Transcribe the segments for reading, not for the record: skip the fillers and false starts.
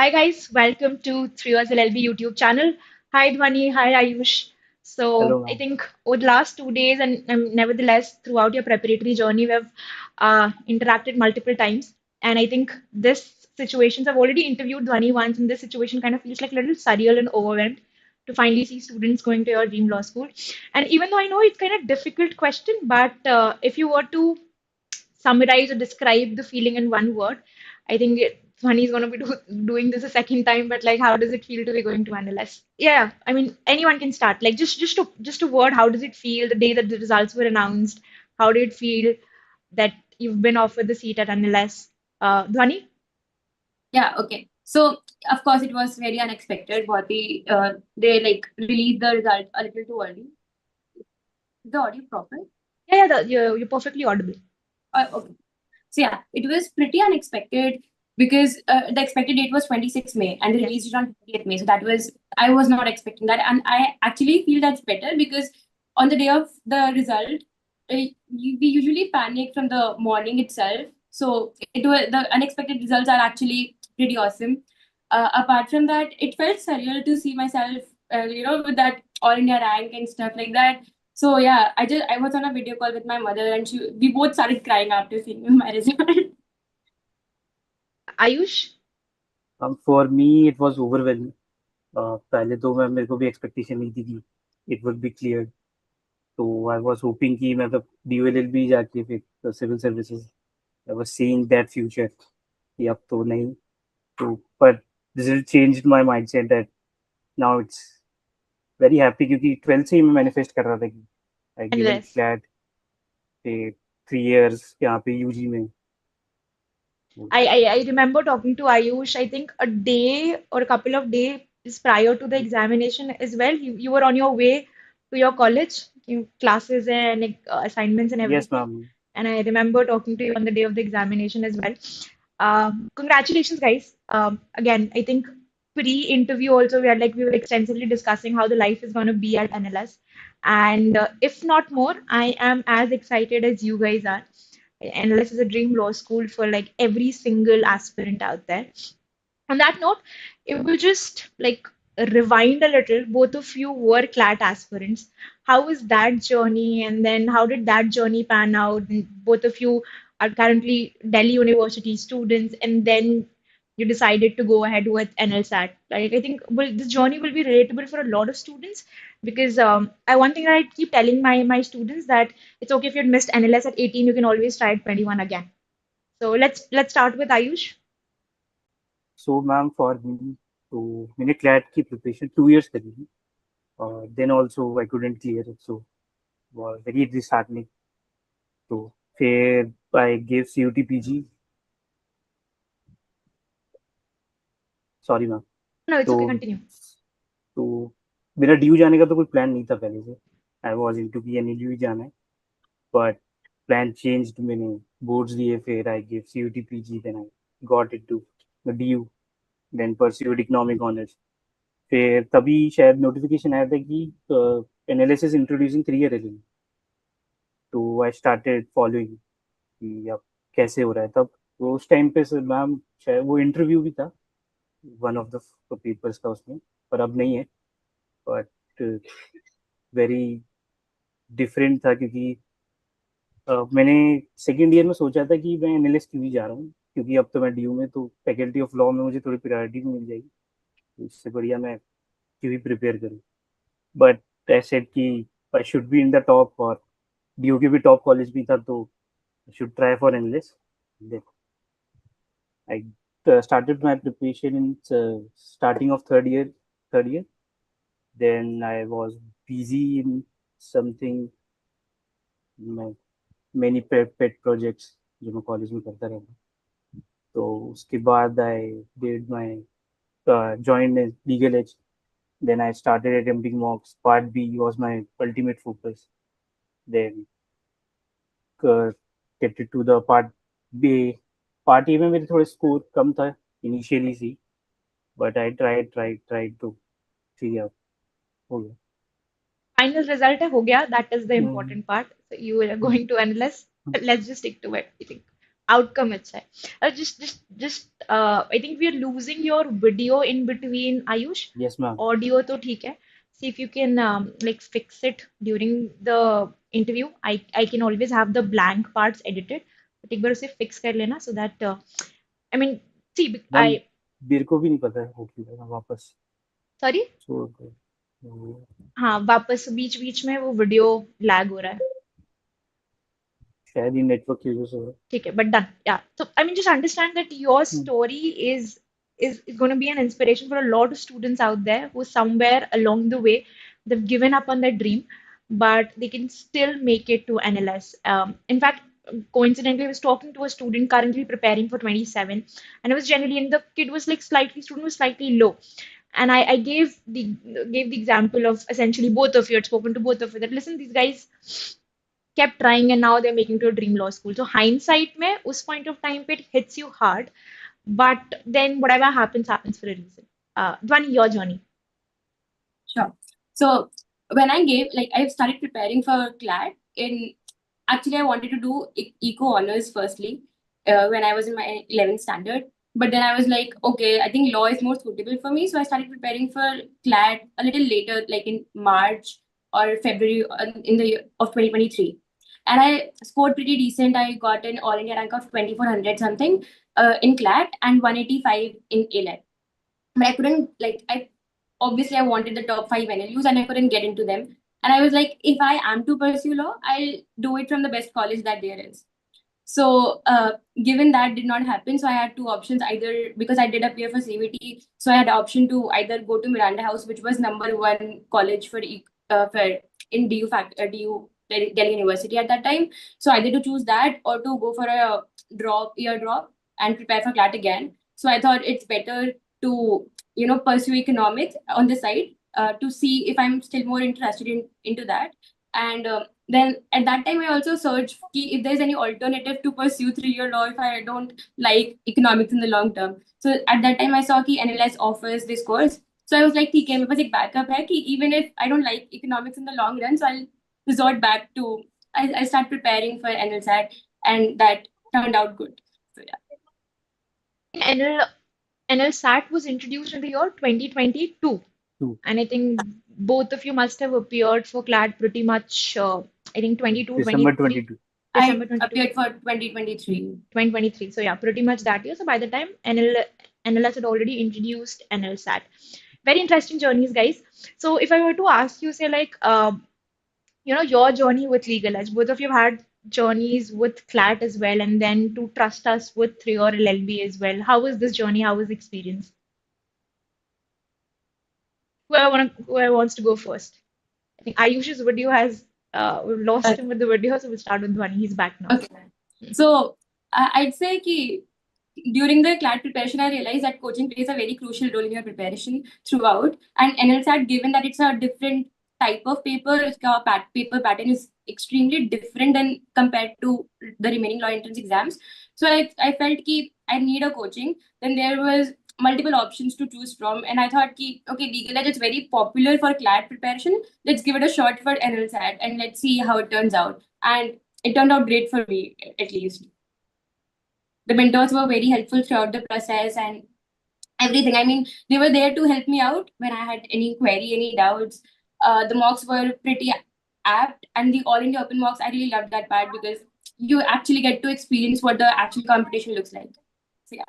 Hi guys, welcome to 3Years LLB YouTube channel. Hi Dhwani, hi Ayush. Hello, So I ma'am. think over the last 2 days and nevertheless throughout your preparatory journey, we've interacted multiple times. And I think this situations I've already interviewed Dhwani once, and this situation kind of feels like a little surreal and overwhelmed to finally see students going to your dream law school. And even though I know it's kind of difficult question, but if you were to summarize or describe the feeling in one word. I think Sunny is going to be doing this a second time, but like, how does it feel to be going to NLS? Yeah, I mean, anyone can start. Like, just a word. How does it feel the day that the results were announced? How did it feel that you've been offered the seat at NLS? Dhwani? Yeah, okay. So of course it was very unexpected, but they like released the result a little too early. Is the audio proper? Yeah, you're perfectly audible. Okay. So yeah, it was pretty unexpected because the expected date was 26 May and they Yes. released it on 28th May. So that was I was not expecting that, and I actually feel that's better because on the day of the result, we usually panic from the morning itself. So it was the unexpected results are actually pretty awesome. Apart from that, it felt surreal to see myself, with that All India rank and stuff like that. So yeah, I was on a video call with my mother and we both started crying after seeing my result. Ayush? For me, it was overwhelming. पहले तो मैं मेरे को भी expectation नहीं थी कि it would be clear तो आई वाज होपिंग कि मतलब DLLB जाके फिर civil services I was seeing that future कि अब तो नहीं तो पर this is changed my mindset that now it's very happy क्योंकि 12th से ही मैं मैनिफेस्ट कर रहा था कि आई गिवन NLS. क्लैट पे 3 years यहाँ पे यूजी में I remember talking to Ayush, I think a day or a couple of days prior to the examination as well. You were on your way to your college, classes and like, assignments and yes everything. Ma'am And I remember talking to you on the day of the examination as well. Congratulations, guys. Again, I think pre-interview also we were extensively discussing how the life is going to be at NLS. And if not more, I am as excited as you guys are. NLS is a dream law school for like every single aspirant out there. On that note, if we just like rewind a little, both of you were CLAT aspirants. How was that journey? And then how did that journey pan out? And both of you are currently Delhi University students, and then you decided to go ahead with NLSAT. Like I think this journey will be relatable for a lot of students because one thing that I keep telling my students that it's okay if you had missed NLS at 18, you can always try at 21 again. So let's start with Ayush. So ma'am for me तो मैंने CLAT की preparation 2 years करी थी then also I couldn't clear it so very disheartening तो फिर I give CUT PG sorry ma'am No, it's तो okay. Continue. तो मेरा ड्यू जाने का तो कोई प्लान नहीं था पहले से आई वॉज इन टू कि NLU ही जाना है बट प्लान चेंज्ड मैंने बोर्ड्स दिए फिर I give CUT PG then I got it to DU then pursued economic honours फिर तभी शायद नोटिफिकेशन आया था कि NLS is introducing 3 year LLB तो आई स्टार्टेड फॉलोइंग कि अब कैसे हो रहा है तब तो उस टाइम पे सर मैम शायद वो इंटरव्यू भी था वन ऑफ द पेपर्स का उसमें पर अब नहीं है बट वेरी डिफरेंट था क्योंकि मैंने सेकेंड ईयर में सोचा था कि मैं NLS क्यों ही जा रहा हूँ क्योंकि अब तो मैं DU में तो फैकल्टी ऑफ लॉ में मुझे थोड़ी प्रायोरिटी भी मिल जाएगी तो इससे बढ़िया मैं क्यों ही प्रिपेयर करूँ बट आई सेड कि I should be in the top और DU के भी टॉप कॉलेज भी था तो I should try for NLS I started my preparation in starting of third year. Then I was busy in something, my many pet projects जो मैं college में करता रहता तो उसके बाद I did my joined in LegalEdge. Then I started attempting mocks. Part B was my ultimate focus. Then get it to the part B. Part A में मेरे थोड़े स्कोर कम था इनिशियली सी but I tried to figure out हो गया Final result हो गया. That is the hmm, important part. So you are going to NLS. Let's just stick to it, I think. outcome अच्छा है. I think we are losing your video in between, Ayush. Yes, ma'am. Audio तो ठीक है. See if you can like fix it during the interview. I can always have the blank parts edited. But एक बार उसे fix कर लेना so that I mean, see, ma'am I मेरे को भी नहीं पता है वो क्यों है, वापस sorry. छोड़ दो। हाँ, वापस बीच बीच में वो वीडियो लैग हो रहा है. शायद ही नेटवर्क की वजह से हो रहा Okay, but done. Yeah. So I mean, just understand that your है। story is going to be an inspiration for a lot of students out there who somewhere along the way they've given up on their dream, but they can still make it to NLS. In fact, coincidentally, I was talking to a student currently preparing for 27, and I was generally, and the kid was like slightly, student was slightly low. And I gave the example of essentially both of you had spoken to both of you that listen, these guys kept trying and now they're making to a dream law school. So hindsight mein, us point of time it hits you hard, but then whatever happens happens for a reason. Dhwani, your journey. Sure. So when I started preparing for CLAT actually I wanted to do eco honors firstly when I was in my 11th standard. But then I was like, okay, I think law is more suitable for me. So I started preparing for CLAT a little later, like in March or February in the year of 2023. And I scored pretty decent. I got an all India rank of 2400 something in CLAT and 185 in ALET. But I couldn't, obviously I wanted the top 5 NLUs and I couldn't get into them. And I was like, if I am to pursue law, I'll do it from the best college that there is. So given that did not happen, so I had two options, either because I did appear for CVT, so I had the option to either go to Miranda House, which was #1 college for in DU Delhi University at that time. So either to choose that or to go for a year drop and prepare for CLAT again. So I thought it's better to pursue economics on the side to see if I'm still more interested into that. And then at that time, I also searched if there's any alternative to pursue 3-year law if I don't like economics in the long term. So at that time, I saw that NLS offers this course. So I was like, okay, मेरे पास एक backup है कि even if I don't like economics in the long run, so I'll resort back to, I start preparing for NLSAT and that turned out good. So yeah. NL NLSAT was introduced in the year 2022. Two. And I think both of you must have appeared for CLAT pretty much, I think 22, December 23. 22. December I 22. appeared for 2023. 2023. So yeah, pretty much that year. So by the time NLS had already introduced NLSAT. Very interesting journeys, guys. So if I were to ask you, say like, your journey with LegalEdge, both of you have had journeys with CLAT as well, and then to trust us with 3-year LLB as well. How was this journey? How was the experience? Whoever wants to go first. I think Ayush's video has we've lost him with the video, so we'll start with Dhwani. He's back now. Okay. So I'd say कि during the CLAT preparation, I realized that coaching plays a very crucial role in your preparation throughout. And NLSAT, given that it's a different type of paper, its paper pattern is extremely different than compared to the remaining law entrance exams. So I felt that I need a coaching. Then there was multiple options to choose from, and I thought okay, LegalEdge is very popular for CLAT preparation. Let's give it a shot for NLSAT and let's see how it turns out. And it turned out great for me, at least. The mentors were very helpful throughout the process and everything. I mean, they were there to help me out when I had any query, any doubts. The mocks were pretty apt, and the All India Open mocks, I really loved that part because you actually get to experience what the actual competition looks like. So yeah.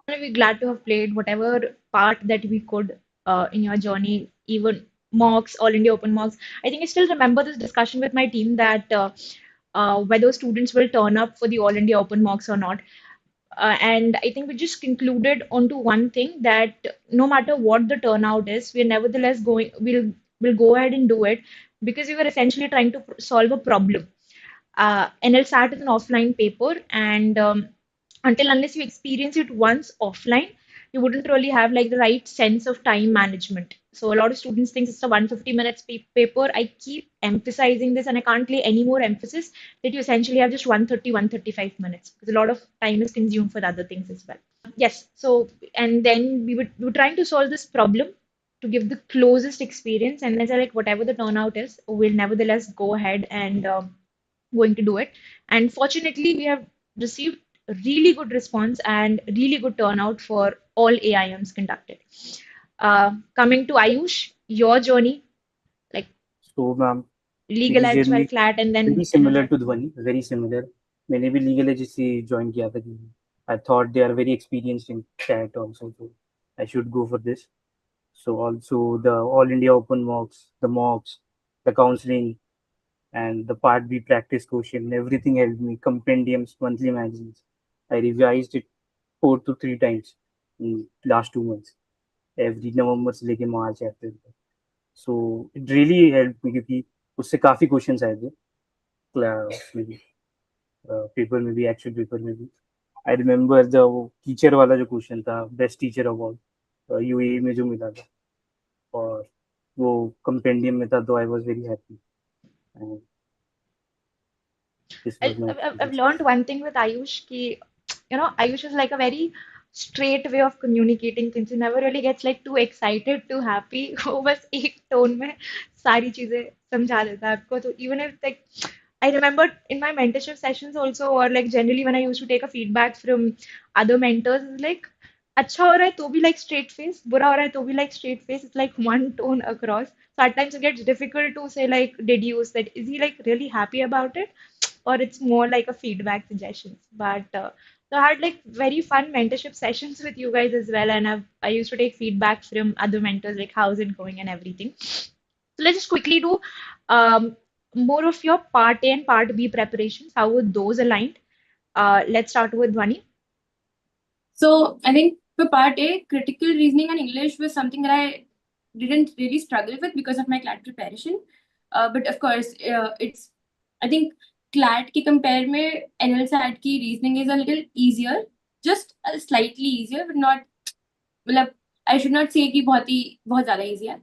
We're glad to have played whatever part that we could in your journey, even mocks, All India Open mocks. I think I still remember this discussion with my team that whether students will turn up for the All India Open mocks or not. And I think we just concluded onto one thing that no matter what the turnout is, we're nevertheless we'll go ahead and do it because we were essentially trying to solve a problem. NLSAT is an offline paper, and until unless you experience it once offline, you wouldn't really have like the right sense of time management. So a lot of students think it's a 150 minutes paper. I keep emphasizing this, and I can't lay any more emphasis that you essentially have just 130, 135 minutes because a lot of time is consumed for other things as well. Yes. So, and then we were trying to solve this problem to give the closest experience, and as I like whatever the turnout is, we'll nevertheless go ahead and going to do it. And fortunately, we have received really good response and really good turnout for all AIMs conducted. Coming to Ayush, your journey, like So, ma'am, मेरी LegalEdge while journey CLAT and then very similar NLSAT. to Dhwani, very similar. मैंने भी LegalEdge से join किया था कि I thought they are very experienced in CLAT also, so I should go for this. So also the All India Open mocks, the counseling, and the Part B practice question, everything helped me. Compendiums, monthly magazines. I revised it 4 to 3 times in last 2 months. Every November से लेके March April तक. So it really helped me क्योंकि उससे काफी questions आए थे class में भी, पेपर में भी, एक्चुअल पेपर में भी. आई रिमेम्बर द वो टीचर वाला जो क्वेश्चन था, बेस्ट टीचर अवार्ड यूएई में जो मिला था, और वो कंपेंडियम में था, तो I was very happy and this was my I've experience. learned one thing with Ayush, ki, Ayush is like a very straight way of communicating things. He never really gets like too excited, too happy. वो बस एक tone में सारी चीजें समझा देता है आपको. So even if like I remember in my mentorship sessions also, or like generally when I used to take a feedback from other mentors, it's like अच्छा हो रहा है तो भी like straight face, बुरा हो रहा है तो भी like straight face. It's like one tone across. So at times it gets difficult to say like, did you said, is he like really happy about it? Or it's more like a feedback suggestions. But so I had like very fun mentorship sessions with you guys as well, and I used to take feedback from other mentors like how's it going and everything. So let's just quickly do more of your part A and part B preparations. How would those aligned? Let's start with Dhwani. So I think for part A, critical reasoning and English was something that I didn't really struggle with because of my CLAT preparation. But of course, it's I think CLAT ki compare mein NLSAT ki reasoning is a little easier, just slightly easier, but not. मतलब I should not say कि बहुत ज़्यादा easy है.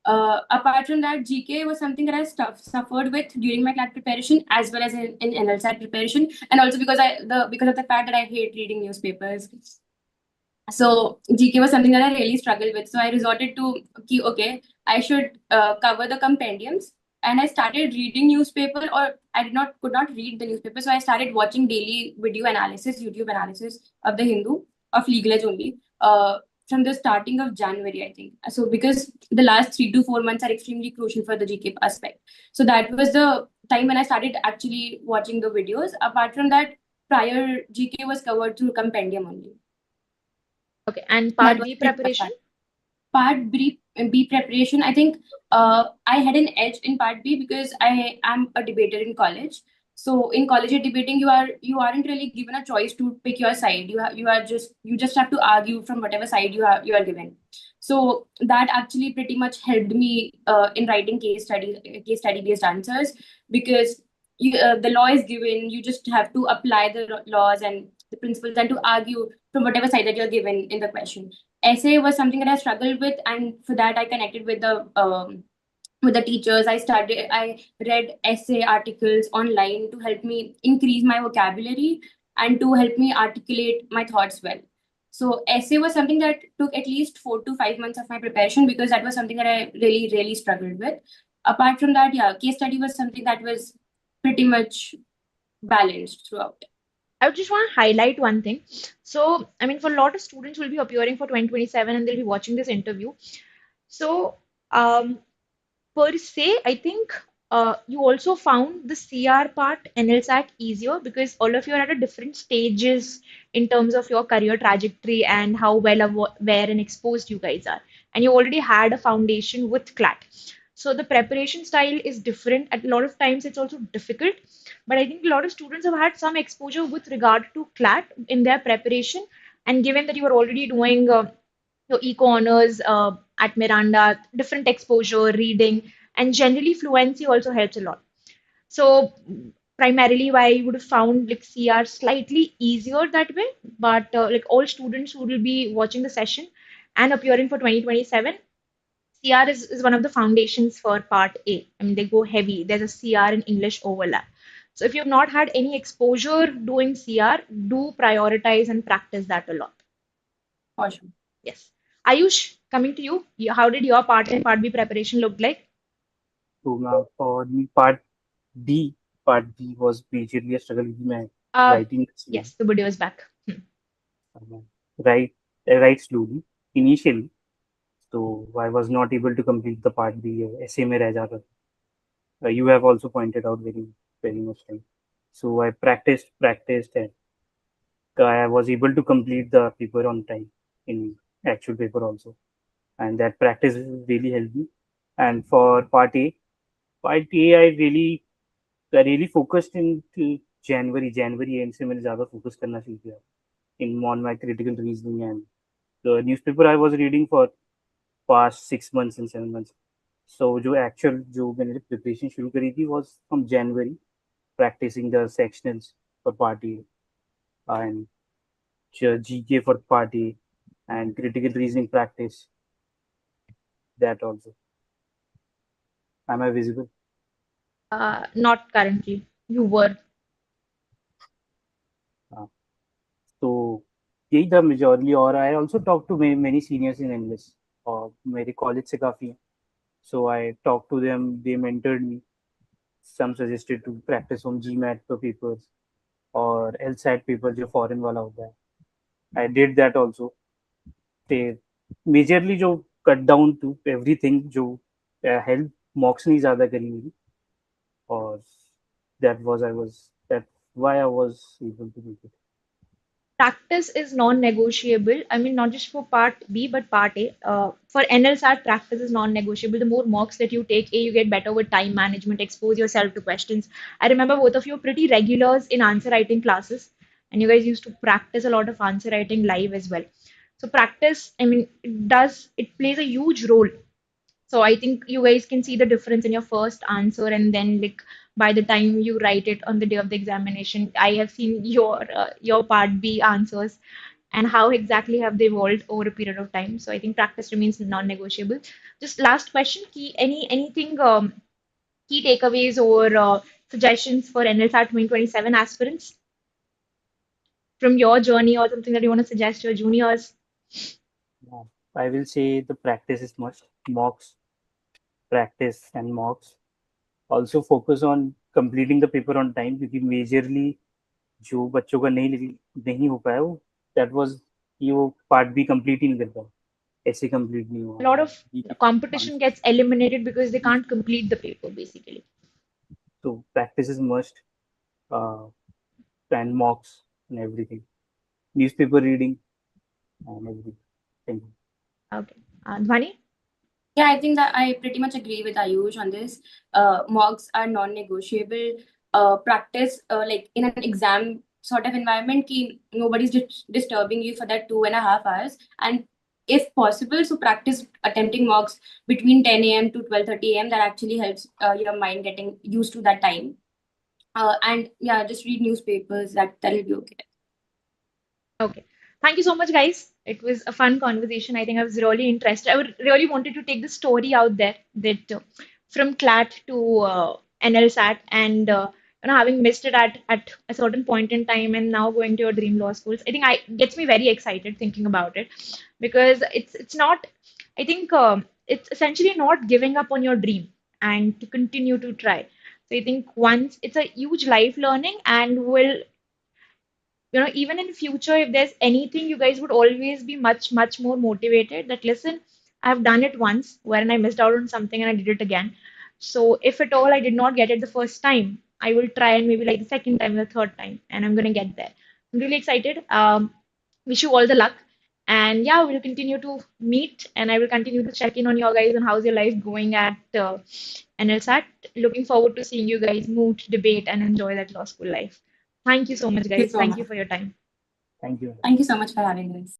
Apart from that, GK was something that I suffered with during my CLAT preparation as well as in NLSAT preparation, and also because of the fact that I hate reading newspapers. So GK was something that I really struggled with. So I resorted to okay, I should cover the compendiums, and I started reading newspaper, or I could not read the newspaper, so I started watching daily video analysis, YouTube analysis of the Hindu, of LegalEdge only. From the starting of January, I think. So because the last 3 to 4 months are extremely crucial for the GK aspect. So that was the time when I started actually watching the videos. Apart from that, prior GK was covered through compendium only. Okay, and That part was B pretty much preparation? Part B preparation, I think I had an edge in part B because I am a debater in college. So in college debating, you aren't really given a choice to pick your side. You just have to argue from whatever side you are given. So that actually pretty much helped me in writing case study based answers, because the law is given. You just have to apply the laws and the principles and to argue from whatever side that you're given in the question. Essay was something that I struggled with, and for that I connected with the teachers. I read essay articles online to help me increase my vocabulary and to help me articulate my thoughts well. So essay was something that took at least 4 to 5 months of my preparation, because that was something that I really struggled with. Apart from that, yeah, case study was something that was pretty much balanced throughout. I would just want to highlight one thing. So, I mean, for a lot of students who will be appearing for 2027 and they'll be watching this interview. So, per se, I think you also found the CR part NLSAT easier because all of you are at a different stages in terms of your career trajectory and how well aware and exposed you guys are. And you already had a foundation with CLAT. So the preparation style is different. At a lot of times, it's also difficult. But I think a lot of students have had some exposure with regard to CLAT in their preparation. And given that you are already doing your eco honors at Miranda, different exposure, reading, and generally fluency also helps a lot. So primarily why I would have found like CR slightly easier that way, but like all students who will be watching the session and appearing for 2027, CR is one of the foundations for part A. I mean, they go heavy. There's a CR and English overlap. So if you've not had any exposure doing CR, do prioritize and practice that a lot. For sure. Yes. Ayush, coming to you, how did your part and part B preparation look like? So now for me, B part B was majorly a struggle with math. writing slowly, Yes, the video is back. uh, write write slowly initially. So I was not able to complete the part B. ऐसे में रह जाता था. You have also pointed out very much time. So I practiced, and I was able to complete the paper on time in actual paper also, and that practice really helped me. And for part A, I really focused in January end से मैंने ज़्यादा focus करना सीख लिया in on my critical reasoning, and the newspaper I was reading for past 6 months and 7 months. So जो मैंने preparation शुरू करी थी was from January, practicing the sectionals for part A and GK for part A and critical reasoning practice. That also. Am I visible? Not currently. You were. हाँ. तो यही था majorly, और I also talked to many seniors in English और मेरे college से काफ़ी हैं. So I talked to them, they mentored me. Some suggested to practice on GMAT for papers और LSAT paper जो foreign वाला होता है. I did that also. They majorly जो cut down to everything जो help mocks नहीं ज़्यादा करी मेरी, और that's why I was able to make it. Practice is non-negotiable. I mean, not just for part B, but part A. For NLSAT, practice is non-negotiable. The more mocks that you take, A, you get better with time management, expose yourself to questions. I remember both of you are pretty regulars in answer writing classes, and you guys used to practice a lot of answer writing live as well. So practice, I mean, it plays a huge role. So I think you guys can see the difference in your first answer, and then like by the time you write it on the day of the examination, I have seen your part B answers and how exactly have they evolved over a period of time. So I think practice remains non-negotiable. Just last question, anything key takeaways or suggestions for NLSAT 2027 aspirants from your journey or something that you want to suggest to your juniors? Yeah. I will say the practice is must. Mocks, practice and mocks. Also focus on completing the paper on time, क्योंकि majorly जो बच्चों का नहीं हो पाया वो that was कि वो part B complete ही नहीं कर पाया, ऐसे complete नहीं A lot हुआ. of competition gets eliminated because they can't complete the paper basically. So practice is must, uh, and mocks and everything. Newspaper reading and everything. Thank you. Okay. Dhwani? Yeah, I think that I pretty much agree with Ayush on this. Mocks are non-negotiable. Practice, like in an exam sort of environment, nobody's disturbing you for that 2.5 hours. And if possible, so practice attempting mocks between 10 a.m. to 12:30 a.m. That actually helps your mind getting used to that time. And yeah, just read newspapers. That'll be okay. Okay. Thank you so much, guys. It was a fun conversation. I think I was really interested. I would really wanted to take the story out there that from CLAT to NLSAT and having missed it at a certain point in time and now going to your dream law schools. I think I gets me very excited thinking about it because it's not. I think it's essentially not giving up on your dream and to continue to try. So I think once it's a huge life learning and will even in future, if there's anything, you guys would always be much more motivated that listen, I've done it once wherein I missed out on something and I did it again. So if at all I did not get it the first time, I will try and maybe like the second time, the third time, and I'm gonna get there. I'm really excited. Wish you all the luck. And yeah, we'll continue to meet and I will continue to check in on you guys on how's your life going at NLSAT. Looking forward to seeing you guys moot, debate, and enjoy that law school life. Thank you so much, Thank you guys. so Thank you much. for your time. Thank you. Thank you so much for having us.